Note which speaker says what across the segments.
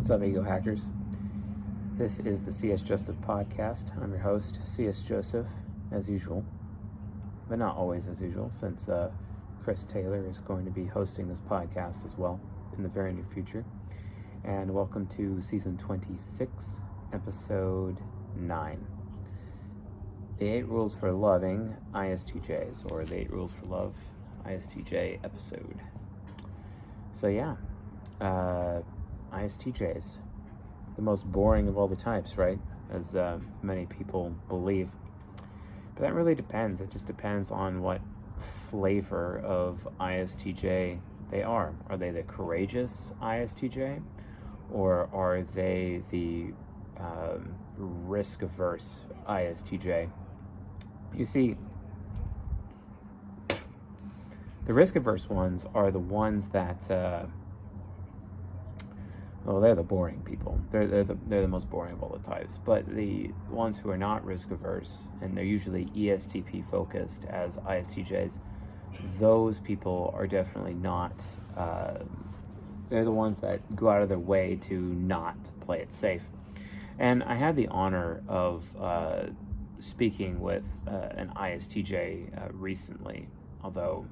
Speaker 1: What's up, Ego Hackers? This is the C.S. Joseph podcast. I'm your host, C.S. Joseph, as usual, but not always as usual, since Chris Taylor is going to be hosting this podcast as well in the very near future. And welcome to Season 26, Episode 9. The 8 Rules for Loving Istjs, or the 8 Rules for Love Istj episode. So yeah, Istjs, the most boring of all the types, right? As many people believe. But that really depends. It just depends on what flavor of Istj they are. Are they the courageous Istj? Or are they the risk-averse Istj? You see, the risk-averse ones are the ones that, they're the boring people. They're the most boring of all the types. But the ones who are not risk-averse, and they're usually ESTP focused as Istjs, those people are definitely not, they're the ones that go out of their way to not play it safe. And I had the honor of speaking with an Istj recently, although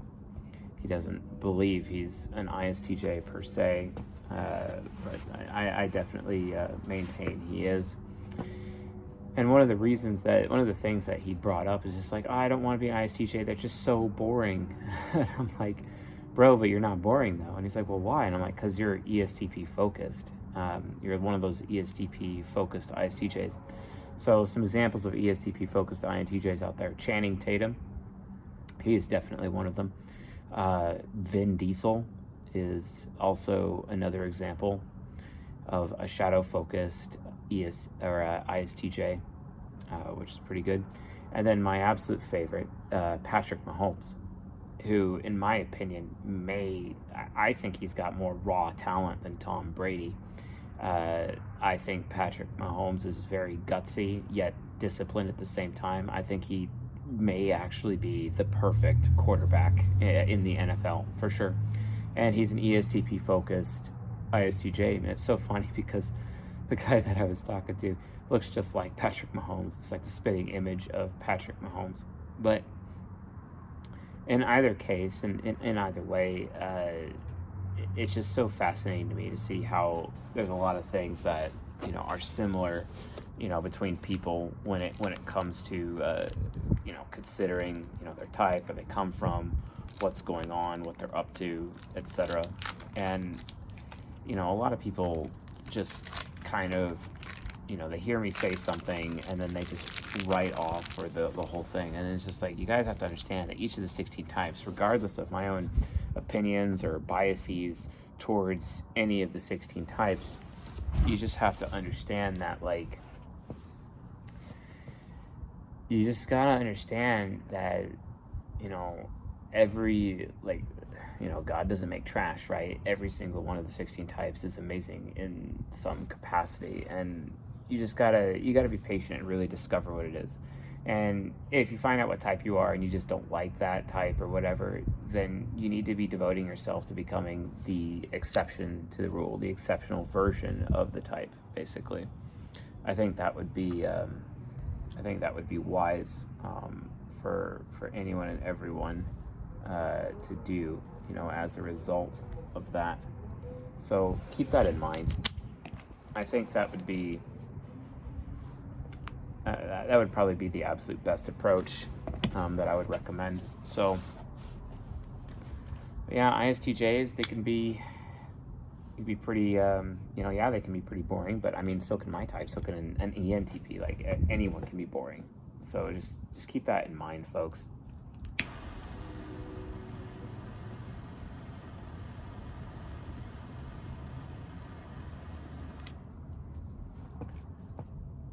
Speaker 1: he doesn't believe he's an Istj per se, but I definitely maintain he is. And one of the things that he brought up is just like, I don't want to be an Istj, they're just so boring. And I'm like, bro, but you're not boring though. And he's like, well, why? And I'm like, because you're ESTP focused. You're one of those ESTP focused Istjs. So some examples of ESTP focused INTJs out there: Channing Tatum, he is definitely one of them. Vin Diesel is also another example of a shadow-focused ISTJ, which is pretty good. And then my absolute favorite, Patrick Mahomes, who, in my opinion, I think he's got more raw talent than Tom Brady. I think Patrick Mahomes is very gutsy, yet disciplined at the same time. I think he may actually be the perfect quarterback in the NFL, for sure. And he's an ESTP-focused ISTJ. And it's so funny because the guy that I was talking to looks just like Patrick Mahomes. It's like the spitting image of Patrick Mahomes. But in either case, and in either way, it's just so fascinating to me to see how there's a lot of things that, are similar, between people when it comes to, considering, their type, where they come from, what's going on, what they're up to, etc. And, a lot of people just kind of, they hear me say something and then they just write off for the whole thing. And it's just like, you guys have to understand that each of the 16 types, regardless of my own opinions or biases towards any of the 16 types, you just have to understand that, like, you just gotta understand that, God doesn't make trash, right? Every single one of the 16 types is amazing in some capacity, and you gotta be patient and really discover what it is. And if you find out what type you are and you just don't like that type or whatever, then you need to be devoting yourself to becoming the exception to the rule, the exceptional version of the type, basically. I think that would be wise for anyone and everyone to do, as a result of that. So keep that in mind. I think that would be that would probably be the absolute best approach that I would recommend. So yeah, ISTJs, they can be pretty, they can be pretty boring, but I mean, so can my type, so can an ENTP, like anyone can be boring. So just keep that in mind, folks.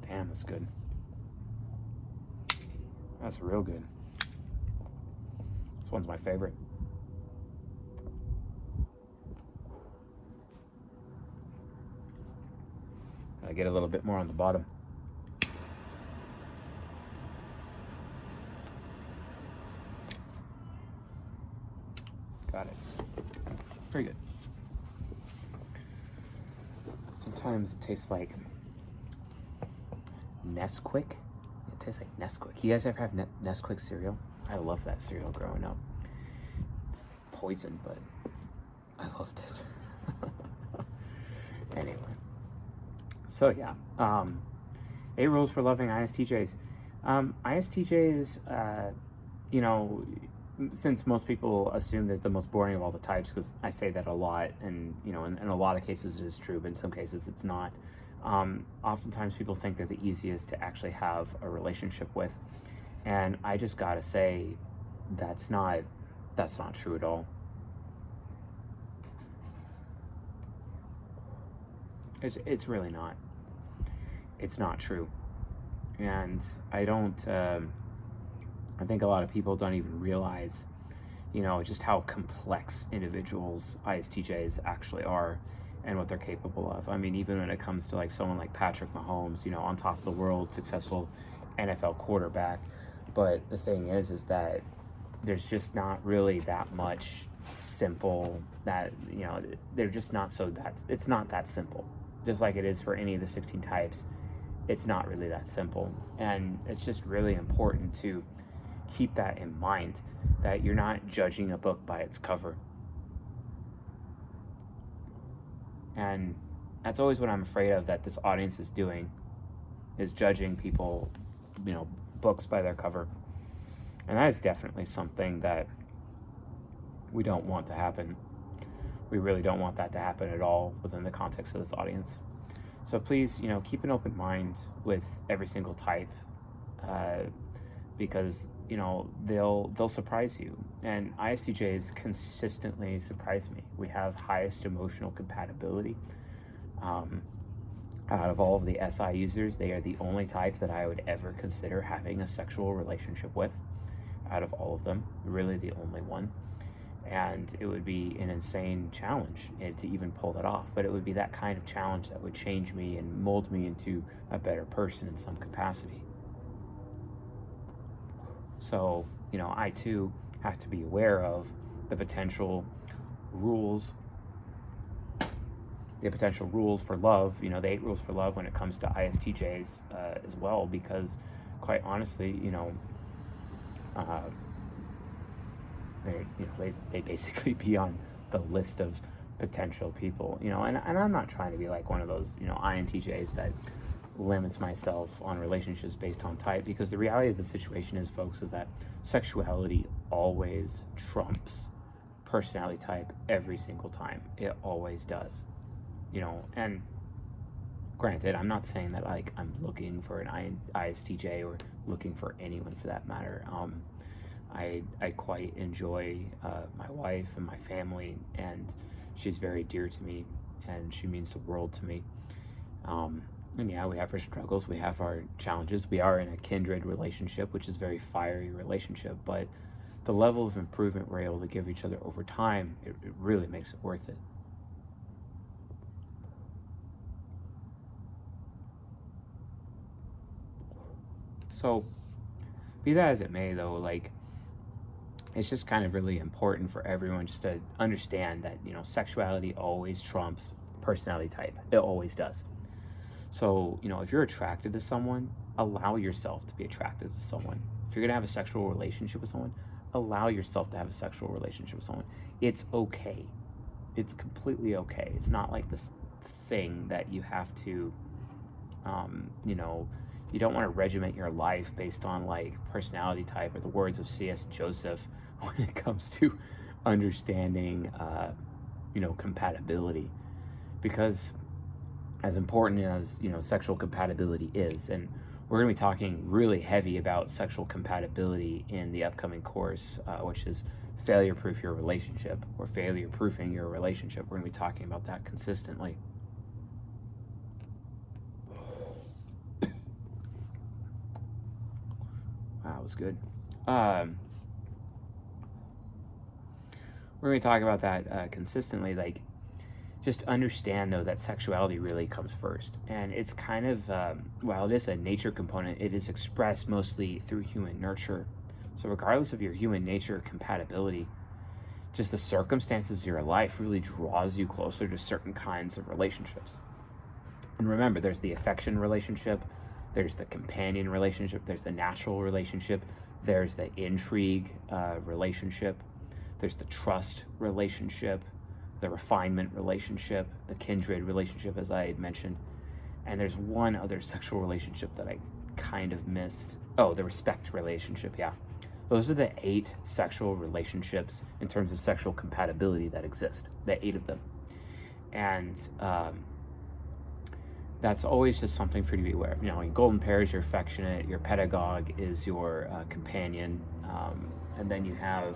Speaker 1: Damn, that's good. That's real good. This one's my favorite. I get a little bit more on the bottom. Got it. Very good. Sometimes it tastes like Nesquik. It tastes like Nesquik. You guys ever have Nesquik cereal? I loved that cereal growing up. It's poison, but I loved it. Anyway. So yeah, 8 rules for loving ISTJs. ISTJs, since most people assume they're the most boring of all the types, because I say that a lot, and in a lot of cases it is true, but in some cases it's not. Oftentimes people think they're the easiest to actually have a relationship with, and I just gotta say that's not true at all. It's really not. It's not true. And I think a lot of people don't even realize, just how complex individuals ISTJs actually are and what they're capable of. I mean, even when it comes to like someone like Patrick Mahomes, on top of the world, successful NFL quarterback. But the thing is that there's just not really that much simple that, they're just not it's not that simple. Just like it is for any of the 16 types, it's not really that simple. And it's just really important to keep that in mind, that you're not judging a book by its cover. And that's always what I'm afraid of that this audience is doing, is judging people, books by their cover. And that is definitely something that we don't want to happen. We really don't want that to happen at all within the context of this audience. So please, keep an open mind with every single type, because, they'll surprise you. And ISTJs consistently surprise me. We have highest emotional compatibility. Out of all of the SI users, they are the only type that I would ever consider having a sexual relationship with. Out of all of them, really the only one. And it would be an insane challenge to even pull that off. But it would be that kind of challenge that would change me and mold me into a better person in some capacity. So, I too have to be aware of the potential rules for love, the 8 rules for love when it comes to ISTJs as well, because quite honestly, they basically be on the list of potential people, and I'm not trying to be like one of those, INTJs that limits myself on relationships based on type, because the reality of the situation is, folks, is that sexuality always trumps personality type every single time. It always does, and granted, I'm not saying that like I'm looking for an ISTJ or looking for anyone for that matter. I quite enjoy my wife and my family, and she's very dear to me, and she means the world to me. And yeah, we have our struggles, we have our challenges. We are in a kindred relationship, which is a very fiery relationship, but the level of improvement we're able to give each other over time, it really makes it worth it. So, be that as it may, though, like, it's just kind of really important for everyone just to understand that, sexuality always trumps personality type. It always does. So, if you're attracted to someone, allow yourself to be attracted to someone. If you're going to have a sexual relationship with someone, allow yourself to have a sexual relationship with someone. It's okay. It's completely okay. It's not like this thing that you have to, you don't want to regiment your life based on like personality type, or the words of C.S. Joseph when it comes to understanding, compatibility. Because as important as, sexual compatibility is, and we're going to be talking really heavy about sexual compatibility in the upcoming course, which is failure-proof your relationship, or failure-proofing your relationship. We're going to be talking about that consistently. Wow, that was good. We're going to talk about that consistently. Like, just understand, though, that sexuality really comes first. And it's kind of, while it is a nature component, it is expressed mostly through human nurture. So regardless of your human nature compatibility, just the circumstances of your life really draws you closer to certain kinds of relationships. And remember, there's the affection relationship, there's the companion relationship, there's the natural relationship, there's the intrigue relationship, there's the trust relationship, the refinement relationship, the kindred relationship, as I mentioned. And there's one other sexual relationship that I kind of missed. Oh, the respect relationship, yeah. Those are the 8 sexual relationships in terms of sexual compatibility that exist, the 8 of them. And that's always just something for you to be aware of. Your golden pair is your affectionate, your pedagogue is your companion, and then you have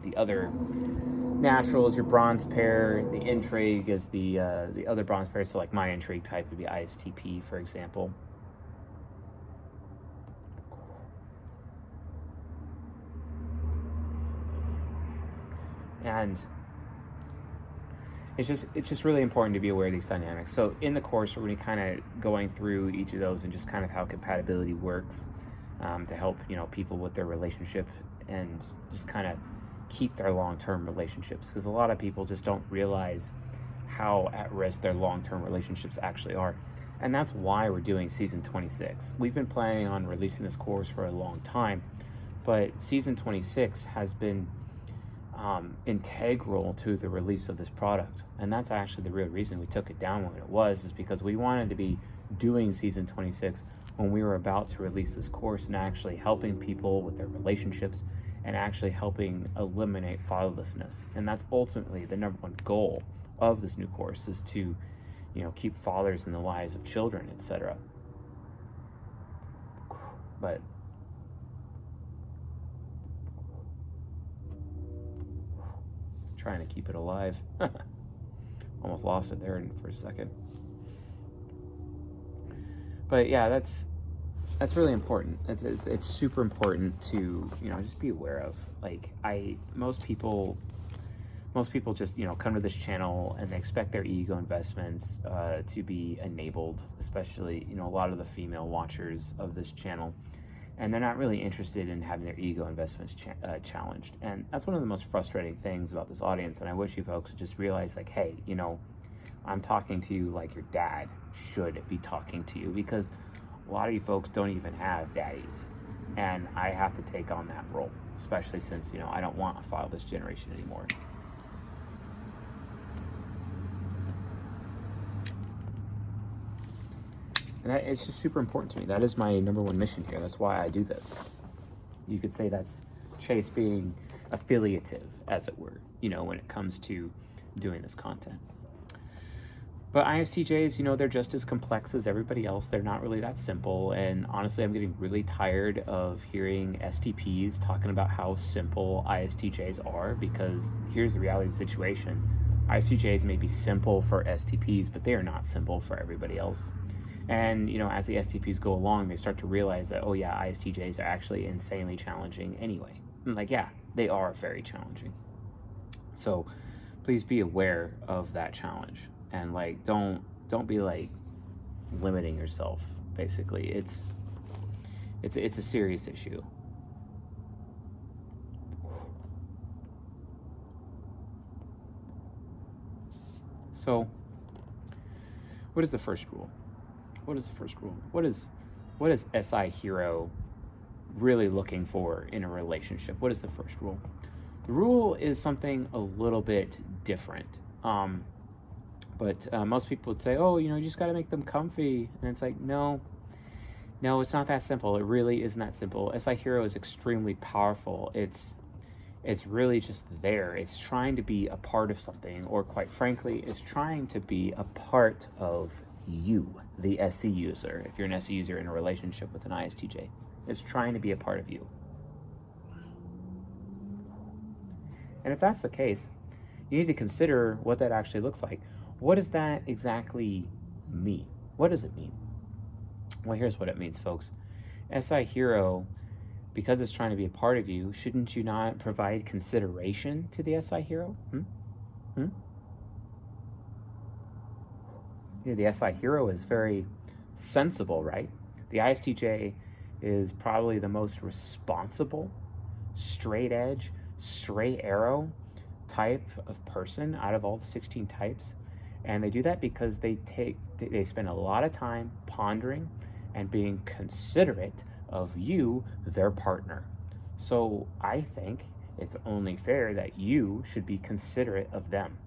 Speaker 1: the other natural is your bronze pair, the intrigue is the other bronze pair, so like my intrigue type would be ISTP, for example. And it's just really important to be aware of these dynamics. So in the course, we're going to kind of going through each of those and just kind of how compatibility works to help people with their relationship and just kind of keep their long-term relationships, because a lot of people just don't realize how at risk their long-term relationships actually are. And that's why we're doing season 26. We've been planning on releasing this course for a long time, but season 26 has been integral to the release of this product. And that's actually the real reason we took it down when it was, is because we wanted to be doing season 26 when we were about to release this course and actually helping people with their relationships and actually helping eliminate fatherlessness. And that's ultimately the number one goal of this new course, is to keep fathers in the lives of children, etc. But trying to keep it alive. Almost lost it there for a second. But yeah, that's really important. It's super important to just be aware of. Like most people just come to this channel and they expect their ego investments to be enabled, especially a lot of the female watchers of this channel. And they're not really interested in having their ego investments challenged. And that's one of the most frustrating things about this audience. And I wish you folks would just realize, like, hey, I'm talking to you like your dad should be talking to you, because a lot of you folks don't even have daddies. And I have to take on that role, especially since, I don't want to file this generation anymore. And it's just super important to me. That is my number one mission here. That's why I do this. You could say that's Chase being affiliative, as it were, when it comes to doing this content. But ISTJs, they're just as complex as everybody else. They're not really that simple. And honestly, I'm getting really tired of hearing STPs talking about how simple ISTJs are, because here's the reality of the situation. ISTJs may be simple for STPs, but they are not simple for everybody else. And, as the STPs go along, they start to realize that, oh yeah, ISTJs are actually insanely challenging anyway. And yeah, they are very challenging. So please be aware of that challenge. And don't be limiting yourself, basically. It's a serious issue. So what is the first rule? What is the first rule? What is SI Hero really looking for in a relationship? What is the first rule? The rule is something a little bit different. But most people would say, oh, you just got to make them comfy. And it's like, no, it's not that simple. It really isn't that simple. SI Hero is extremely powerful. It's really just there. It's trying to be a part of something, or quite frankly, it's trying to be a part of you, the SE user. If you're an SE user in a relationship with an ISTJ, it's trying to be a part of you. And if that's the case, you need to consider what that actually looks like. What does that exactly mean? What does it mean? Well, here's what it means, folks. SI Hero, because it's trying to be a part of you, shouldn't you not provide consideration to the SI Hero? Yeah, the SI Hero is very sensible, right? The ISTJ is probably the most responsible, straight edge, straight arrow type of person out of all the 16 types. And they do that because they spend a lot of time pondering and being considerate of you, their partner. So I think it's only fair that you should be considerate of them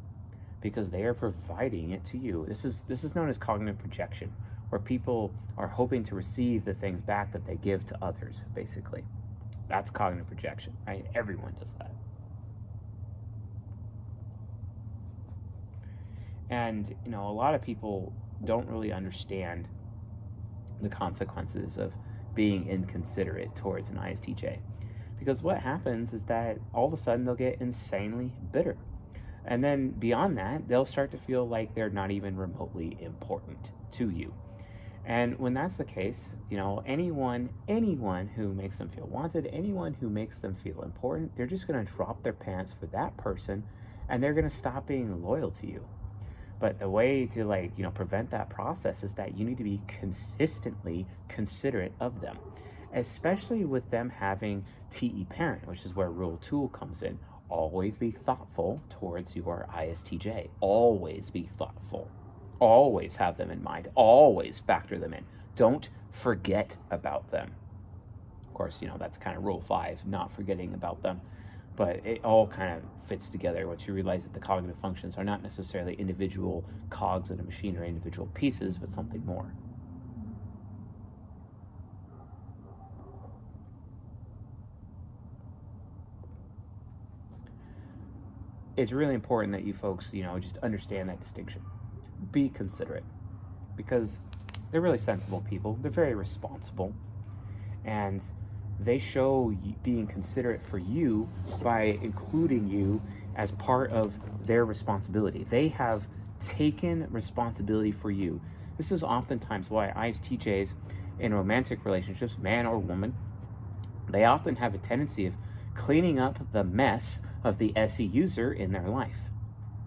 Speaker 1: because they are providing it to you. This is known as cognitive projection, where people are hoping to receive the things back that they give to others, basically. That's cognitive projection, right? Everyone does that. And, a lot of people don't really understand the consequences of being inconsiderate towards an ISTJ. Because what happens is that all of a sudden they'll get insanely bitter. And then beyond that, they'll start to feel like they're not even remotely important to you. And when that's the case, anyone who makes them feel wanted, anyone who makes them feel important, they're just going to drop their pants for that person and they're going to stop being loyal to you. But the way to prevent that process is that you need to be consistently considerate of them, especially with them having TE parent, which is where rule 2 comes in. Always be thoughtful towards your ISTJ. Always be thoughtful. Always have them in mind. Always factor them in. Don't forget about them. Of course, that's kind of rule 5, not forgetting about them. But it all kind of fits together once you realize that the cognitive functions are not necessarily individual cogs in a machine or individual pieces, but something more. It's really important that you folks, just understand that distinction. Be considerate, because they're really sensible people. They're very responsible, and they show being considerate for you by including you as part of their responsibility. They have taken responsibility for you. This is oftentimes why ISTJs in romantic relationships, man or woman, they often have a tendency of cleaning up the mess of the SE user in their life,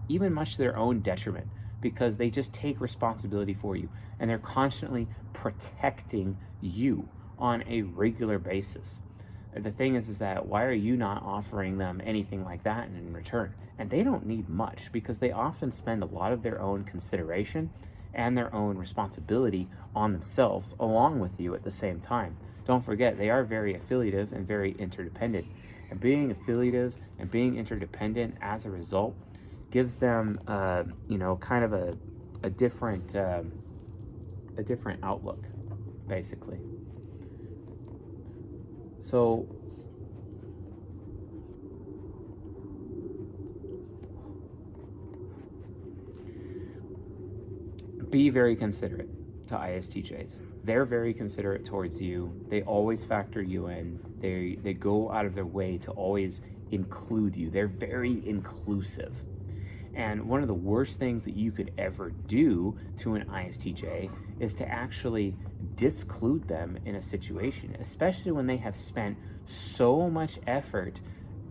Speaker 1: even much to their own detriment, because they just take responsibility for you and they're constantly protecting you on a regular basis. The thing is that why are you not offering them anything like that in return? And they don't need much, because they often spend a lot of their own consideration and their own responsibility on themselves along with you at the same time. Don't forget, they are very affiliative and very interdependent. And being affiliative and being interdependent as a result gives them, kind of a different outlook, basically. So be very considerate to ISTJs. They're very considerate towards you. They always factor you in. They go out of their way to always include you. They're very inclusive. And one of the worst things that you could ever do to an ISTJ is to actually disclude them in a situation, especially when they have spent so much effort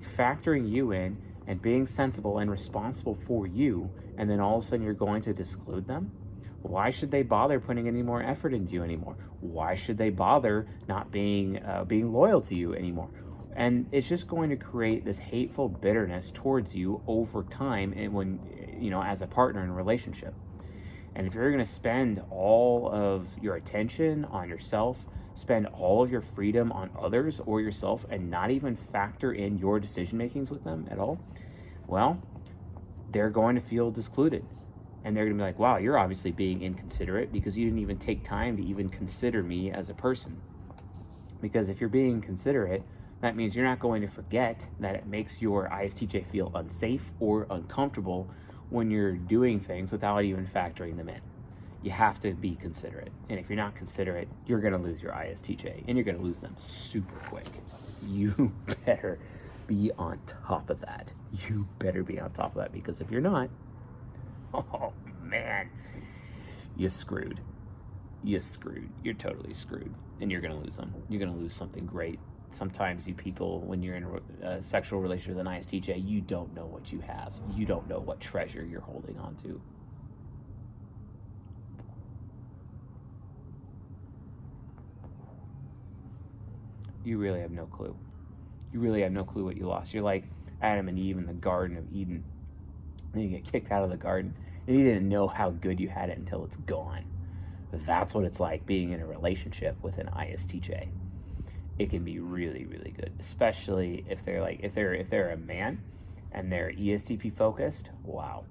Speaker 1: factoring you in and being sensible and responsible for you, and then all of a sudden you're going to disclude them. Why should they bother putting any more effort into you anymore? Why should they bother not being loyal to you anymore? And it's just going to create this hateful bitterness towards you over time, and when as a partner in a relationship. And if you're going to spend all of your attention on yourself, spend all of your freedom on others or yourself, and not even factor in your decision makings with them at all, well, they're going to feel discluded. And they're going to be like, wow, you're obviously being inconsiderate because you didn't even take time to even consider me as a person. Because if you're being considerate, that means you're not going to forget that it makes your ISTJ feel unsafe or uncomfortable when you're doing things without even factoring them in. You have to be considerate. And if you're not considerate, you're going to lose your ISTJ, and you're going to lose them super quick. You better be on top of that. You better be on top of that, because if you're not, oh man, you're screwed. You're screwed. You're totally screwed. And you're going to lose them. You're going to lose something great. Sometimes you people, when you're in a sexual relationship with an ISTJ, you don't know what you have. You don't know what treasure you're holding on to. You really have no clue. You really have no clue what you lost. You're like Adam and Eve in the Garden of Eden. and you get kicked out of the garden, and you didn't know how good you had it until it's gone. That's what it's like being in a relationship with an ISTJ. It can be really, really good, especially if they're a man and they're ESTP focused. Wow.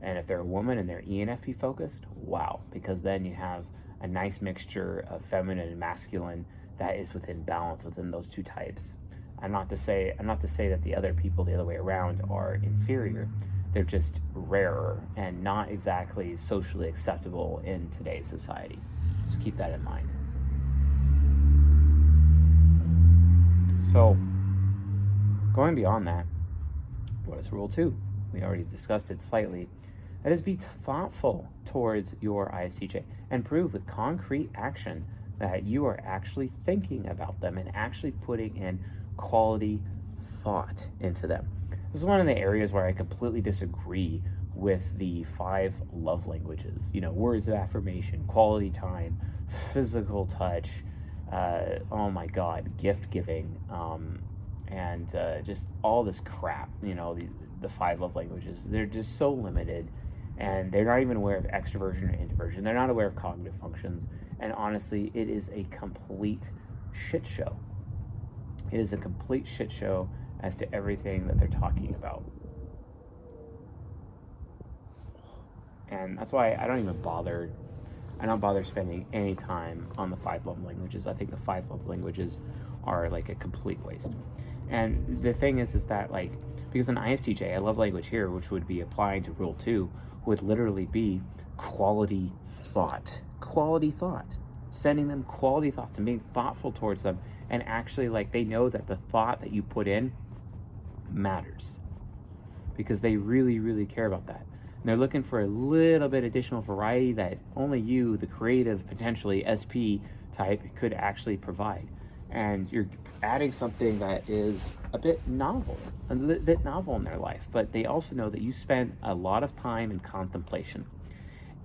Speaker 1: And if they're a woman and they're ENFP focused, wow, because then you have a nice mixture of feminine and masculine that is within balance within those two types. I'm not to say that the other people the other way around are inferior. They're just rarer and not exactly socially acceptable in today's society. Just keep that in mind. So, going beyond that, what is rule 2? We already discussed it slightly. That is, be thoughtful towards your ISTJ and prove with concrete action that you are actually thinking about them and actually putting in quality thought into them. This is one of the areas where I completely disagree with the 5 love languages. Words of affirmation, quality time, physical touch, oh my God, gift giving, and just all this crap. The 5 love languages, they're just so limited, and they're not even aware of extroversion or introversion. They're not aware of cognitive functions, and honestly, it is a complete shit show. It is a complete shit show as to everything that they're talking about. And that's why I don't bother spending any time on the 5 love languages. I think the 5 love languages are like a complete waste. And the thing is that, like, because an ISTJ, a love language here, which would be applying to rule 2, would literally be quality thought. Quality thought. Sending them quality thoughts and being thoughtful towards them, and actually, like, they know that the thought that you put in matters, because they really, really care about that. And they're looking for a little bit additional variety that only you, the creative, potentially SP type, could actually provide. And you're adding something that is a bit novel in their life, but they also know that you spend a lot of time in contemplation.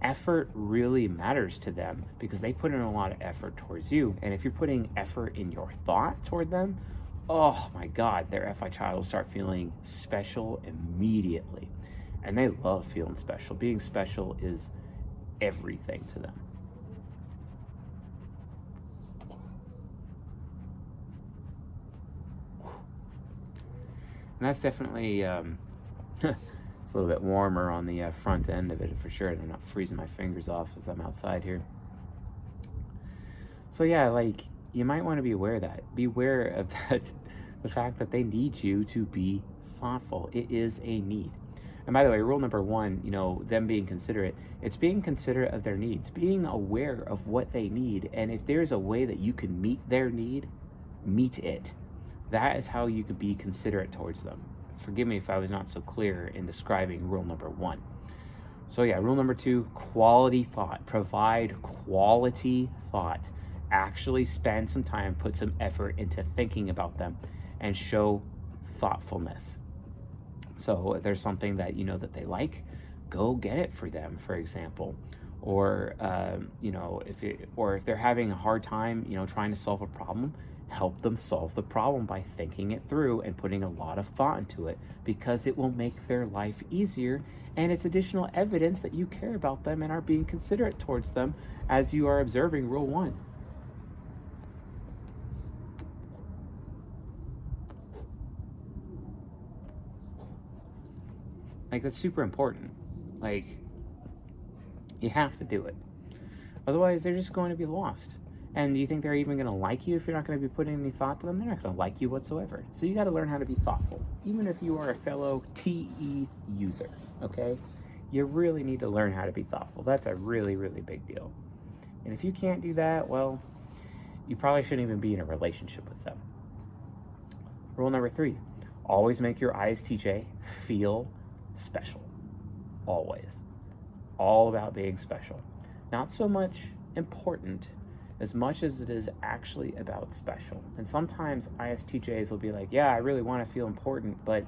Speaker 1: Effort really matters to them because they put in a lot of effort towards you. And if you're putting effort in your thought toward them, oh my God, their FI child will start feeling special immediately. And they love feeling special. Being special is everything to them. And that's definitely, it's a little bit warmer on the front end of it for sure. And I'm not freezing my fingers off as I'm outside here. So yeah, like, you might want to be aware of that. Be aware of that, the fact that they need you to be thoughtful. It is a need. And by the way, rule number 1, them being considerate, it's being considerate of their needs, being aware of what they need. And if there's a way that you can meet their need, meet it. That is how you could be considerate towards them. Forgive me if I was not so clear in describing rule number 1. So yeah, rule number 2, quality thought. Provide quality thought. Actually spend some time, put some effort into thinking about them, and show thoughtfulness. So if there's something that that they like, go get it for them, for example. Or if they're having a hard time, trying to solve a problem, help them solve the problem by thinking it through and putting a lot of thought into it, because it will make their life easier, and it's additional evidence that you care about them and are being considerate towards them as you are observing rule 1. Like, that's super important. Like, you have to do it. Otherwise, they're just going to be lost. And do you think they're even going to like you if you're not going to be putting any thought to them? They're not going to like you whatsoever. So you got to learn how to be thoughtful, even if you are a fellow TE user, okay? You really need to learn how to be thoughtful. That's a really, really big deal. And if you can't do that, well, you probably shouldn't even be in a relationship with them. Rule number 3, always make your ISTJ feel special. Always. All about being special. Not so much important as much as it is actually about special. And sometimes ISTJs will be like, yeah, I really want to feel important, but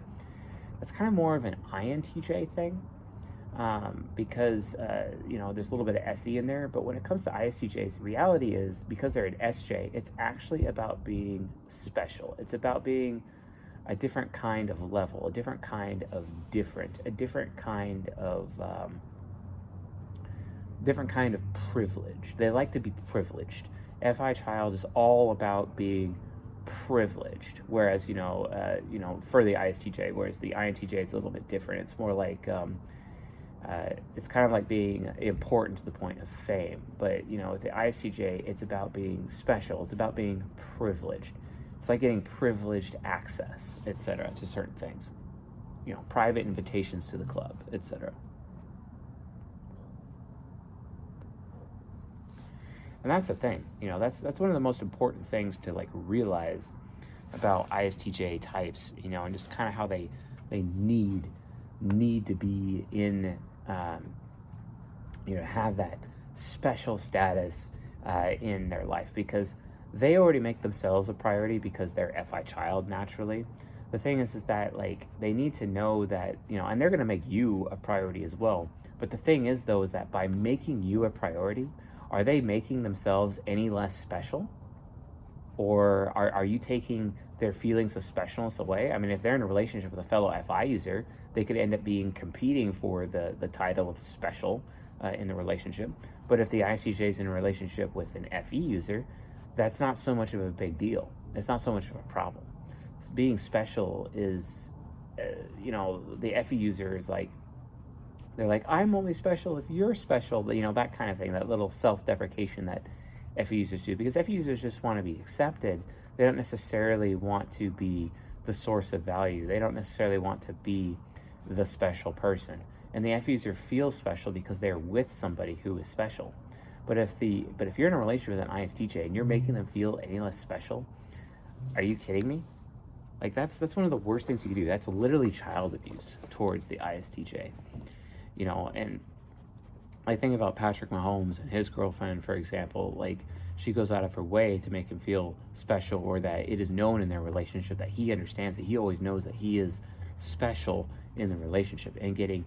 Speaker 1: that's kind of more of an INTJ thing, because there's a little bit of SE in there. But when it comes to ISTJs, the reality is, because they're an SJ, it's actually about being special. It's about being a different kind of level, a different kind of different, a different kind of privilege. They like to be privileged. FI child is all about being privileged, whereas for the ISTJ, whereas the INTJ is a little bit different. It's more like it's kind of like being important to the point of fame. But with the ISTJ, it's about being special. It's about being privileged. It's like getting privileged access, etc., to certain things. Private invitations to the club, etc. And that's the thing. That's one of the most important things to realize about ISTJ types. And just kind of how they need to be in have that special status in their life, because they already make themselves a priority because they're FI child naturally. The thing is that they need to know that, and they're going to make you a priority as well. But the thing is, though, is that by making you a priority, are they making themselves any less special? Or are you taking their feelings of specialness away? I mean, if they're in a relationship with a fellow FI user, they could end up competing for the title of special in the relationship. But if the ISTJ is in a relationship with an FE user, that's not so much of a big deal. It's not so much of a problem. So being special is, the FE user is they're like, I'm only special if you're special. That kind of thing, that little self-deprecation that FE users do. Because FE users just want to be accepted. They don't necessarily want to be the source of value. They don't necessarily want to be the special person. And the FE user feels special because they're with somebody who is special. But if you're in a relationship with an ISTJ and you're making them feel any less special, are you kidding me? That's one of the worst things you can do. That's literally child abuse towards the ISTJ. And I think about Patrick Mahomes and his girlfriend, for example. She goes out of her way to make him feel special, or that it is known in their relationship that he understands that he always knows that he is special in the relationship, and getting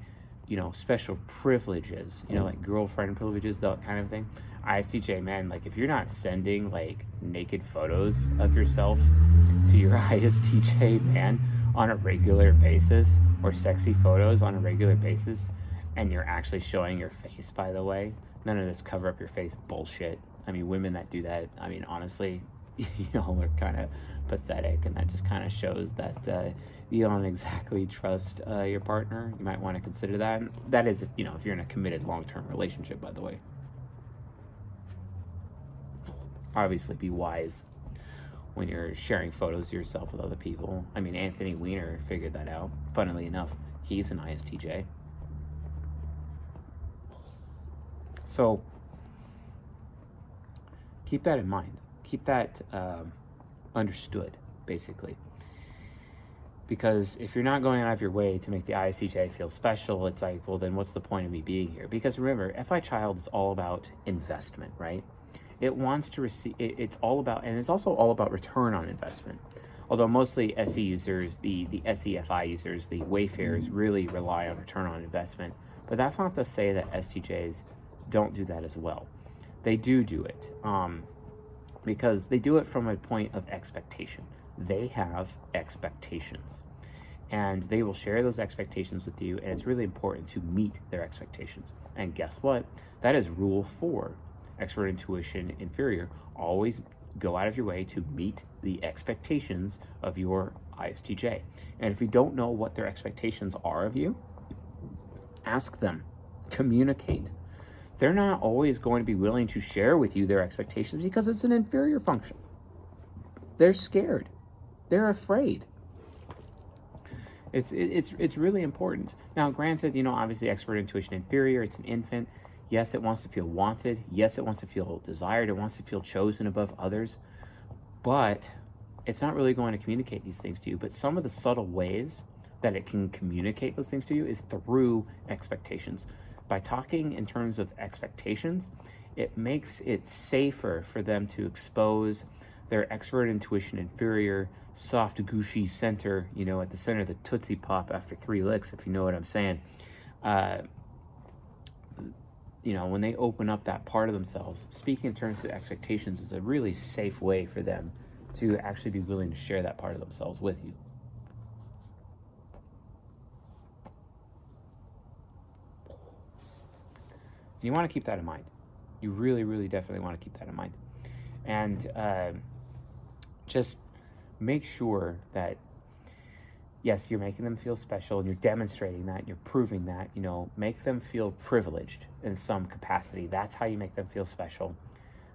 Speaker 1: special privileges, like girlfriend privileges, that kind of thing. ISTJ, man, if you're not sending naked photos of yourself to your ISTJ man on a regular basis, or sexy photos on a regular basis, and you're actually showing your face, by the way, none of this cover up your face bullshit. I mean, women that do that, honestly, y'all are kind of pathetic, and that just kind of shows that you don't exactly trust your partner. You might want to consider that. That is, if you're in a committed long-term relationship, by the way. Obviously, be wise when you're sharing photos of yourself with other people. I mean, Anthony Weiner figured that out. Funnily enough, he's an ISTJ. So keep that in mind. Keep that understood, basically. Because if you're not going out of your way to make the ISTJ feel special, it's well, then what's the point of me being here? Because remember, FI child is all about investment, right? It wants to receive, it's all about, and it's also all about return on investment. Although mostly SE users, the SEFI users, the wayfarers really rely on return on investment. But that's not to say that STJs don't do that as well. They do it because they do it from a point of expectation. They have expectations, and they will share those expectations with you, and it's really important to meet their expectations. And guess what? That is rule 4. Extrovert intuition inferior. Always go out of your way to meet the expectations of your ISTJ. And if you don't know what their expectations are of you, ask them. Communicate. They're not always going to be willing to share with you their expectations because it's an inferior function. They're scared. They're afraid. It's really important. Now, granted, obviously extrovert intuition inferior, it's an infant. Yes, it wants to feel wanted. Yes, it wants to feel desired. It wants to feel chosen above others. But it's not really going to communicate these things to you. But some of the subtle ways that it can communicate those things to you is through expectations. By talking in terms of expectations, it makes it safer for them to expose their extrovert intuition inferior, soft, gushy center, at the center of the Tootsie Pop after 3 licks, if you know what I'm saying. When they open up that part of themselves, speaking in terms of expectations is a really safe way for them to actually be willing to share that part of themselves with you. You want to keep that in mind. You really, really definitely want to keep that in mind. And just make sure that, yes, you're making them feel special and you're demonstrating that, you're proving that, make them feel privileged in some capacity. That's how you make them feel special.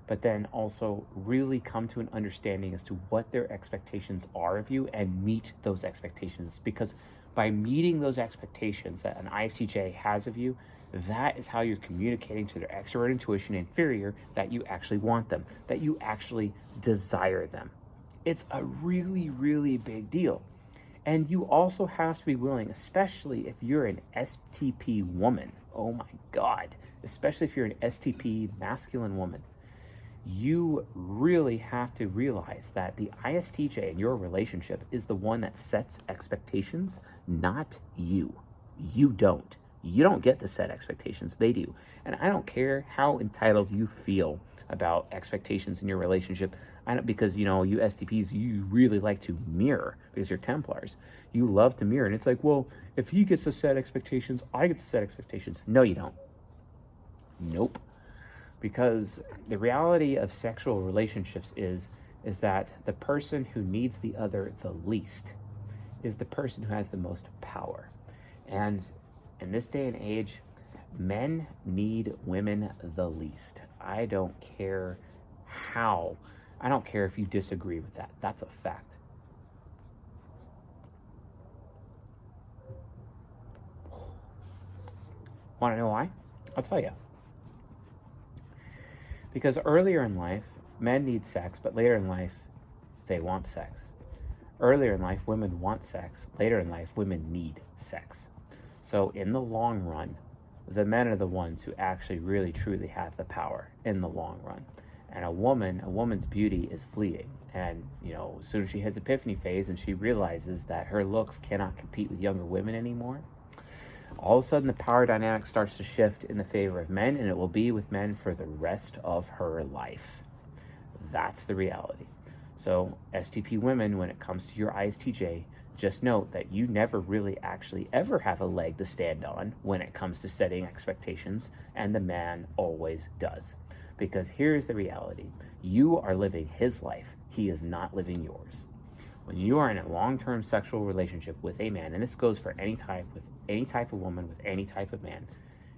Speaker 1: But then also really come to an understanding as to what their expectations are of you and meet those expectations. Because by meeting those expectations that an ISTJ has of you, that is how you're communicating to their extrovert intuition inferior that you actually want them, that you actually desire them. It's a really, really big deal. And you also have to be willing, especially if you're an STP woman, oh my God, especially if you're an STP masculine woman, you really have to realize that the ISTJ in your relationship is the one that sets expectations, not you. You don't. You don't get to set expectations. They do. And I don't care how entitled you feel about expectations in your relationship. Because, you STPs, you really like to mirror because you're Templars. You love to mirror. And it's like, well, if he gets to set expectations, I get to set expectations. No, you don't. Nope. Because the reality of sexual relationships is that the person who needs the other the least is the person who has the most power. And in this day and age, men need women the least. I don't care how. I don't care if you disagree with that. That's a fact. Want to know why? I'll tell you. Because earlier in life, men need sex, but later in life, they want sex. Earlier in life, women want sex. Later in life, women need sex. So in the long run, the men are the ones who actually really truly have the power in the long run. And a woman's beauty is fleeting. And, as soon as she hits epiphany phase and she realizes that her looks cannot compete with younger women anymore, all of a sudden the power dynamic starts to shift in the favor of men, and it will be with men for the rest of her life. That's the reality. So STP women, when it comes to your ISTJ, just note that you never really actually ever have a leg to stand on when it comes to setting expectations, and the man always does. Because here's the reality. You are living his life. He is not living yours. When you are in a long-term sexual relationship with a man, and this goes for any type, with any type of woman, with any type of man,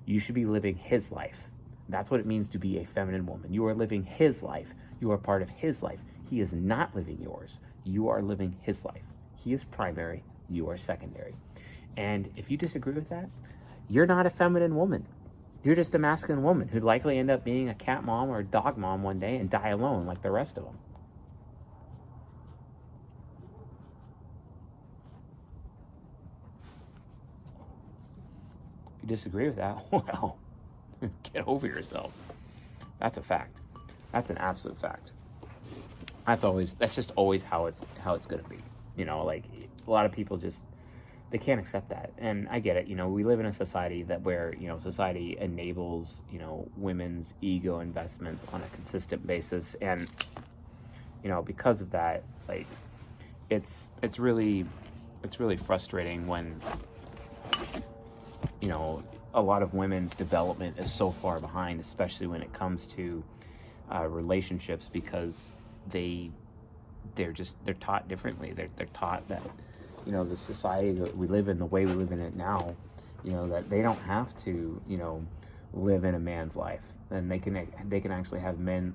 Speaker 1: you should be living his life. That's what it means to be a feminine woman. You are living his life. You are part of his life. He is not living yours. You are living his life. He is primary. You are secondary. And if you disagree with that, you're not a feminine woman. You're just a masculine woman who'd likely end up being a cat mom or a dog mom one day and die alone like the rest of them. If you disagree with that, well, get over yourself. That's a fact. That's an absolute fact. That's just always how it's going to be. Like a lot of people they can't accept that. And I get it. We live in a society where society enables, women's ego investments on a consistent basis. And, because of that, like it's really frustrating when, a lot of women's development is so far behind, especially when it comes to relationships, because they're taught differently. They're taught that, the society that we live in, the way we live in it now, that they don't have to, live in a man's life, and they can actually have men,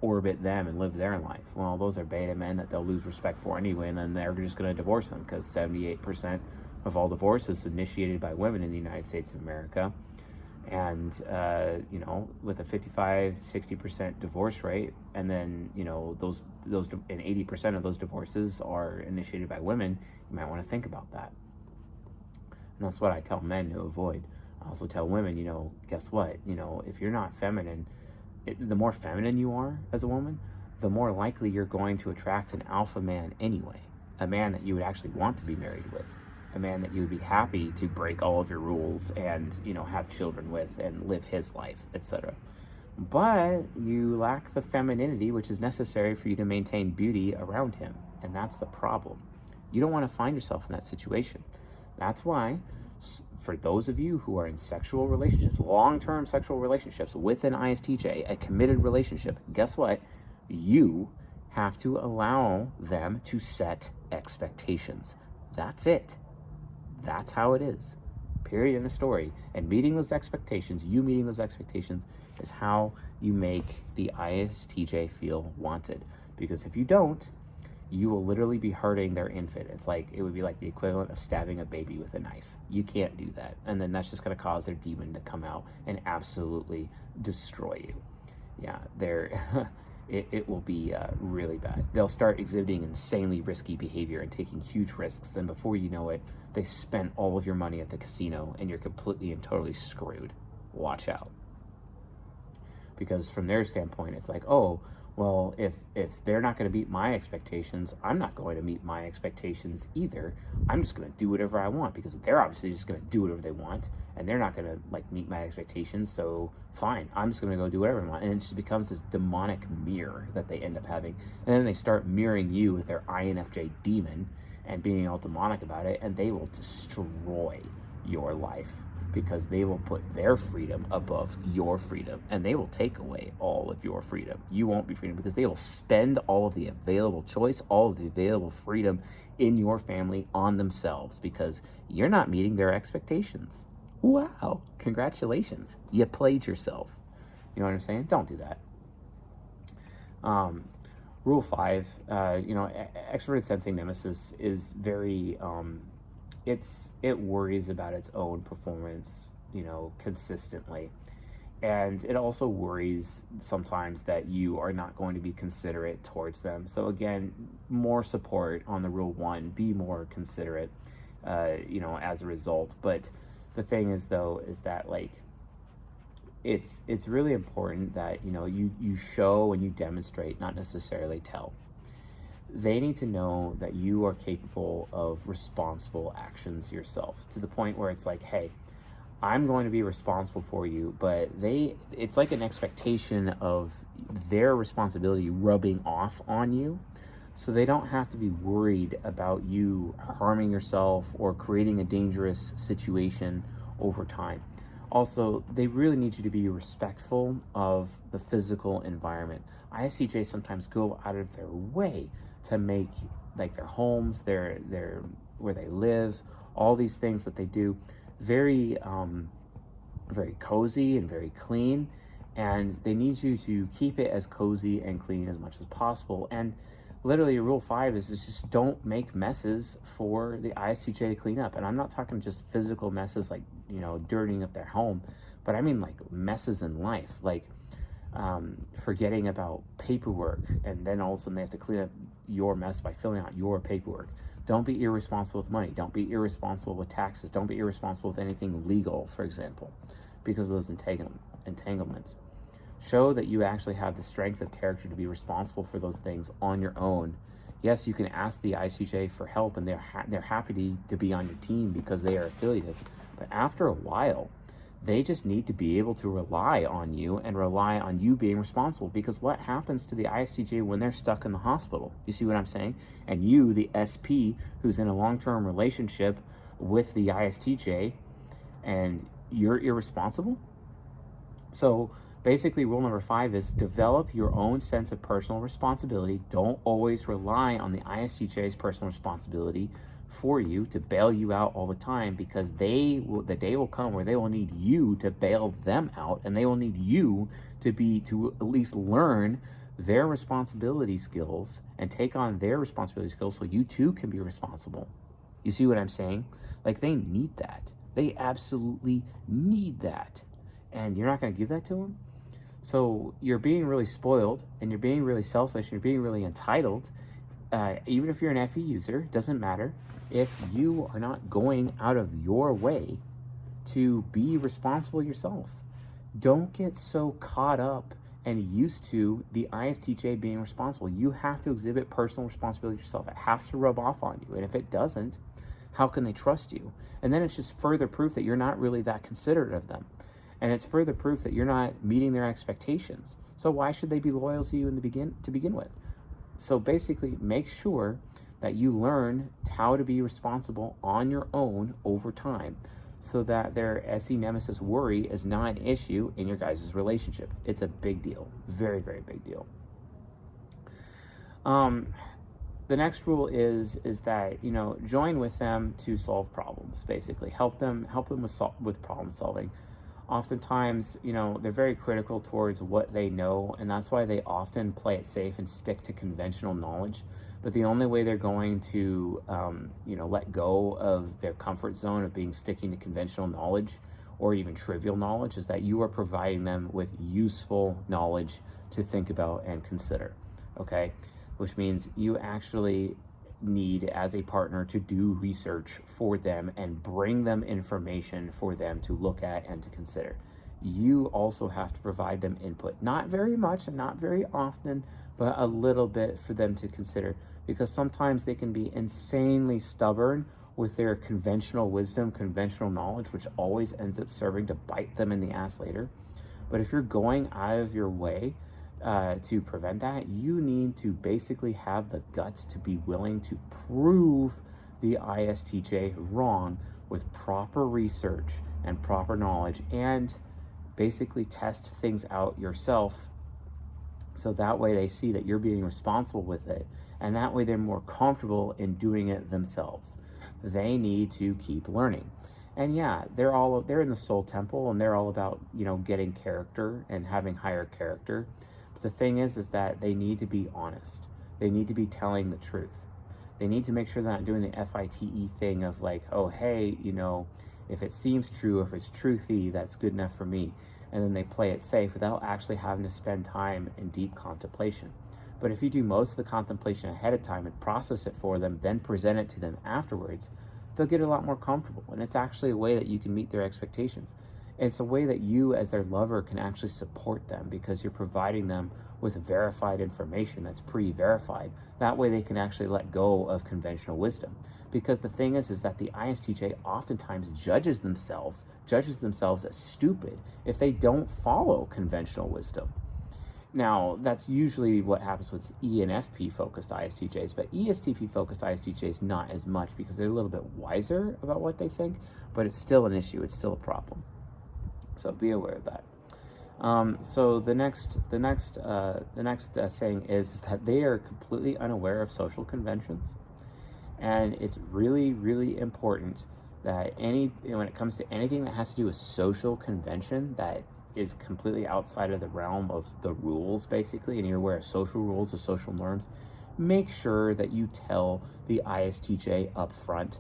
Speaker 1: orbit them and live their life. Well, those are beta men that they'll lose respect for anyway, and then they're just going to divorce them, because 78% of all divorces is initiated by women in the United States of America. And, with a 55-60% divorce rate, and then, those and 80% of those divorces are initiated by women, you might want to think about that. And that's what I tell men to avoid. I also tell women, guess what? If you're not feminine, the more feminine you are as a woman, the more likely you're going to attract an alpha man anyway, a man that you would actually want to be married with. A man that you would be happy to break all of your rules and, have children with and live his life, etc. But you lack the femininity which is necessary for you to maintain beauty around him. And that's the problem. You don't want to find yourself in that situation. That's why For those of you who are in sexual relationships, long-term sexual relationships with an ISTJ, a committed relationship, guess what? You have to allow them to set expectations. That's it. That's how it is. Period. End of story. And meeting those expectations, you meeting those expectations, is how you make the ISTJ feel wanted. Because if you don't, you will literally be hurting their infant. It would be like the equivalent of stabbing a baby with a knife. You can't do that. And then that's just going to cause their demon to come out and absolutely destroy you. Yeah, it will be really bad. They'll start exhibiting insanely risky behavior and taking huge risks. And before you know it, they spent all of your money at the casino and you're completely and totally screwed. Watch out. Because from their standpoint, it's like, oh, well, if they're not going to meet my expectations, I'm not going to meet my expectations either. I'm just going to do whatever I want, because they're obviously just going to do whatever they want, and they're not going to meet my expectations. So fine, I'm just going to go do whatever I want. And it just becomes this demonic mirror that they end up having. And then they start mirroring you with their INFJ demon and being all demonic about it, and they will destroy your life, because they will put their freedom above your freedom, and they will take away all of your freedom. You won't be freedom, because they will spend all of the available choice, all of the available freedom in your family on themselves, because you're not meeting their expectations. Wow, congratulations. You played yourself. You know what I'm saying? Don't do that. Rule 5, extroverted sensing nemesis is very... it worries about its own performance, consistently. And it also worries sometimes that you are not going to be considerate towards them. So again, more support on the rule 1, be more considerate, as a result. But the thing is, though, is that it's really important that, you show and you demonstrate, not necessarily tell. They need to know that you are capable of responsible actions yourself, to the point where it's like, hey, I'm going to be responsible for you, but it's like an expectation of their responsibility rubbing off on you, so they don't have to be worried about you harming yourself or creating a dangerous situation over time. Also, they really need you to be respectful of the physical environment. ISTJs sometimes go out of their way to make their homes, their where they live, all these things that they do very very cozy and very clean, and they need you to keep it as cozy and clean as much as possible. And literally rule 5 is just don't make messes for the ISTJ to clean up. And I'm not talking just physical messes dirtying up their home, but I mean messes in life, forgetting about paperwork, and then all of a sudden they have to clean up your mess by filling out your paperwork. Don't be irresponsible with money. Don't be irresponsible with taxes. Don't be irresponsible with anything legal, for example, because of those entanglements. Show that you actually have the strength of character to be responsible for those things on your own. Yes, you can ask the ISTJ for help, and they're happy to be on your team because they are affiliated. But after a while, they just need to be able to rely on you and rely on you being responsible. Because what happens to the ISTJ when they're stuck in the hospital? You see what I'm saying? And you, the SP, who's in a long-term relationship with the ISTJ, and you're irresponsible? So basically, rule number 5 is develop your own sense of personal responsibility. Don't always rely on the ISTJ's personal responsibility for you to bail you out all the time, because the day will come where they will need you to bail them out, and they will need you to at least learn their responsibility skills and take on their responsibility skills, so you too can be responsible. You see what I'm saying? They need that. They absolutely need that. And you're not going to give that to them? So you're being really spoiled, and you're being really selfish, and you're being really entitled. Even if you're an FE user, doesn't matter. If you are not going out of your way to be responsible yourself, don't get so caught up and used to the ISTJ being responsible. You have to exhibit personal responsibility yourself. It has to rub off on you. And if it doesn't, how can they trust you? And then it's just further proof that you're not really that considerate of them. And it's further proof that you're not meeting their expectations. So why should they be loyal to you to begin with? So basically, make sure that you learn how to be responsible on your own over time. so that their SE nemesis worry is not an issue in your guys' relationship. It's a big deal. Very, very big deal. The next rule is that, join with them to solve problems, basically. Help them with problem solving. Oftentimes, they're very critical towards what they know, and that's why they often play it safe and stick to conventional knowledge. But the only way they're going to, let go of their comfort zone of sticking to conventional knowledge or even trivial knowledge is that you are providing them with useful knowledge to think about and consider, okay? Which means you actually need, as a partner, to do research for them and bring them information for them to look at and to consider. You also have to provide them input, not very much and not very often, but a little bit for them to consider, because sometimes they can be insanely stubborn with their conventional wisdom, conventional knowledge, which always ends up serving to bite them in the ass later. But if you're going out of your way to prevent that, you need to basically have the guts to be willing to prove the ISTJ wrong with proper research and proper knowledge, and basically test things out yourself, so that way they see that you're being responsible with it, and that way they're more comfortable in doing it themselves. They need to keep learning. And yeah, they're in the soul temple, and they're all about, getting character and having higher character. The thing is that they need to be honest. They need to be telling the truth. They need to make sure they're not doing the FITE thing of like, oh, hey, if it seems true, if it's truthy, that's good enough for me. And then they play it safe without actually having to spend time in deep contemplation. But if you do most of the contemplation ahead of time and process it for them, then present it to them afterwards, they'll get a lot more comfortable. And it's actually a way that you can meet their expectations. It's a way that you, as their lover, can actually support them, because you're providing them with verified information that's pre-verified. That way they can actually let go of conventional wisdom. Because the thing is that the ISTJ oftentimes judges themselves as stupid if they don't follow conventional wisdom. Now, that's usually what happens with ENFP focused ISTJs, but ESTP focused ISTJs not as much, because they're a little bit wiser about what they think, but it's still an issue, it's still a problem. So be aware of that. So the next thing is that they are completely unaware of social conventions, and it's really, really important that when it comes to anything that has to do with social convention that is completely outside of the realm of the rules, basically, and you're aware of social rules or social norms, make sure that you tell the ISTJ up front,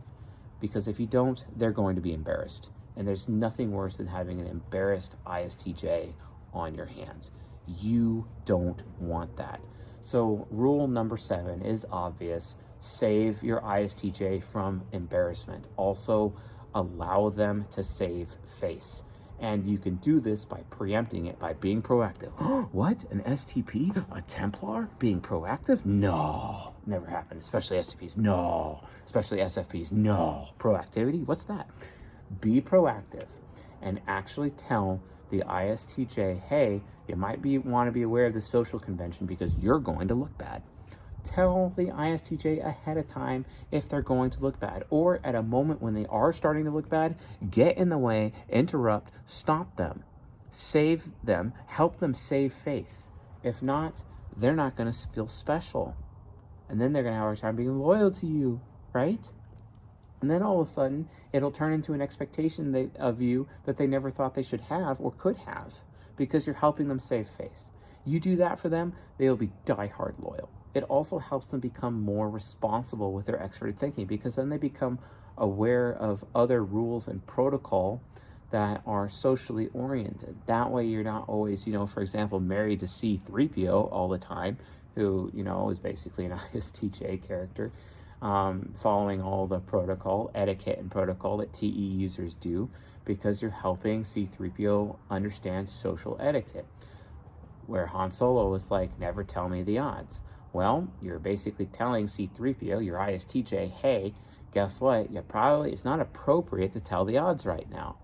Speaker 1: because if you don't, they're going to be embarrassed. And there's nothing worse than having an embarrassed ISTJ on your hands. You don't want that. So rule number 7 is obvious. Save your ISTJ from embarrassment. Also, allow them to save face. And you can do this by preempting it, by being proactive. What? An STP? A Templar? Being proactive? No. Never happened. Especially STPs? No. Especially SFPs? No. Proactivity? What's that? Be proactive and actually tell the ISTJ, hey, you might want to be aware of the social convention because you're going to look bad. Tell the ISTJ ahead of time if they're going to look bad, or at a moment when they are starting to look bad, get in the way, interrupt, stop them, save them, help them save face. If not, they're not going to feel special. And then they're going to have a hard time being loyal to you, right? And then all of a sudden, it'll turn into an expectation of you that they never thought they should have or could have, because you're helping them save face. You do that for them, they'll be diehard loyal. It also helps them become more responsible with their extroverted thinking, because then they become aware of other rules and protocol that are socially oriented. That way you're not always, for example, married to C3PO all the time, who, is basically an ISTJ character, following all the etiquette and protocol that TE users do, because you're helping C3PO understand social etiquette. Where Han Solo was like, never tell me the odds. Well, you're basically telling C3PO, your ISTJ, hey, guess what? It's not appropriate to tell the odds right now.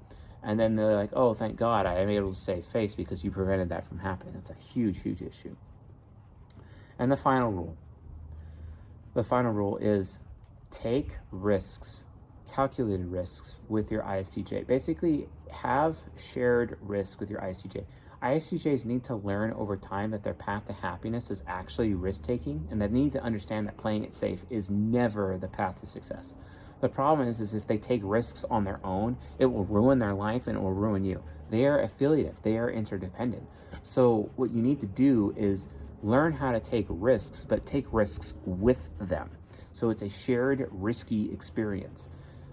Speaker 1: And then they're like, oh, thank God I am able to save face because you prevented that from happening. That's a huge, huge issue. And the final rule is take risks calculated risks with your ISTJ. Basically, have shared risk with your ISTJ. ISTJs need to learn over time that their path to happiness is actually risk-taking, and they need to understand that playing it safe is never the path to success. The problem is if they take risks on their own, it will ruin their life and it will ruin you. They are affiliative. They are interdependent. So what you need to do is learn how to take risks, but take risks with them. So it's a shared risky experience.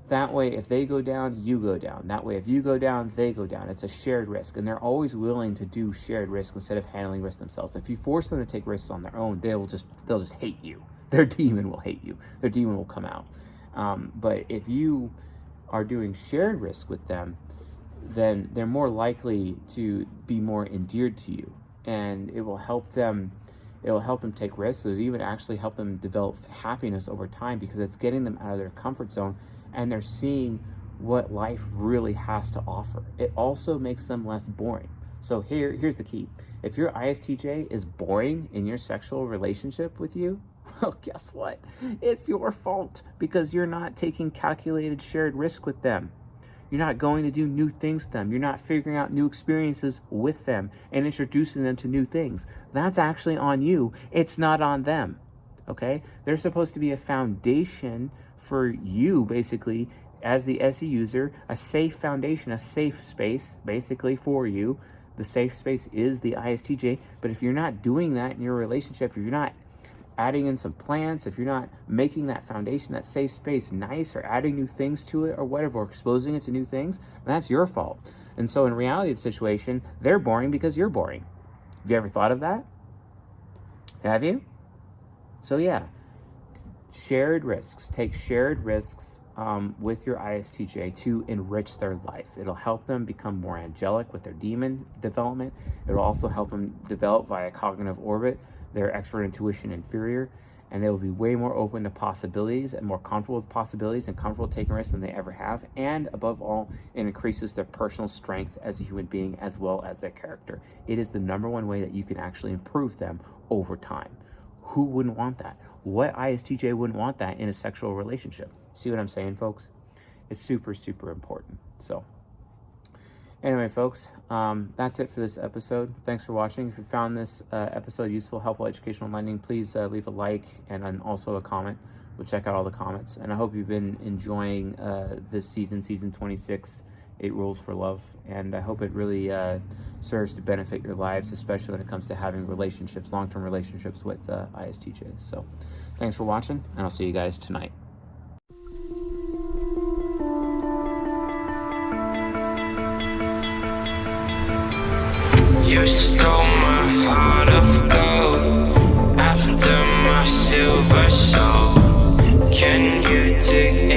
Speaker 1: That way, if they go down, you go down. That way, if you go down, they go down. It's a shared risk, and they're always willing to do shared risk instead of handling risk themselves. If you force them to take risks on their own, they'll just hate you. Their demon will hate you. Their demon will come out. But if you are doing shared risk with them, then they're more likely to be more endeared to you, and it will help them. It will help them take risks. It'll even actually help them develop happiness over time because it's getting them out of their comfort zone, and they're seeing what life really has to offer. It also makes them less boring. So here's the key. If your ISTJ is boring in your sexual relationship with you, well, guess what? It's your fault because you're not taking calculated shared risk with them. You're not going to do new things with them. You're not figuring out new experiences with them and introducing them to new things. That's actually on you. It's not on them. Okay? They're supposed to be a foundation for you, basically, as the SE user, a safe foundation, a safe space, basically, for you. The safe space is the ISTJ. But if you're not doing that in your relationship, if you're not adding in some plants, if you're not making that foundation, that safe space nice, or adding new things to it or whatever, or exposing it to new things, that's your fault. And so in reality of the situation, they're boring because you're boring. Have you ever thought of that? Have you? So yeah, shared risks. Take shared risks with your ISTJ to enrich their life. It'll help them become more angelic with their demon development. It'll also help them develop via cognitive orbit their expert intuition inferior, and they will be way more open to possibilities and more comfortable with possibilities and comfortable taking risks than they ever have. And above all, it increases their personal strength as a human being as well as their character. It is the number one way that you can actually improve them over time. Who wouldn't want that? What ISTJ wouldn't want that in a sexual relationship? See what I'm saying, folks? It's super, super important. So anyway, folks, that's it for this episode. Thanks for watching. If you found this episode useful, helpful, educational, enlightening, please leave a like and then also a comment. We'll check out all the comments. And I hope you've been enjoying this season 26, 8 Rules for Love. And I hope it really serves to benefit your lives, especially when it comes to having relationships, long-term relationships with ISTJs. So thanks for watching, and I'll see you guys tonight.
Speaker 2: You stole my heart of gold after my silver soul. Can you dig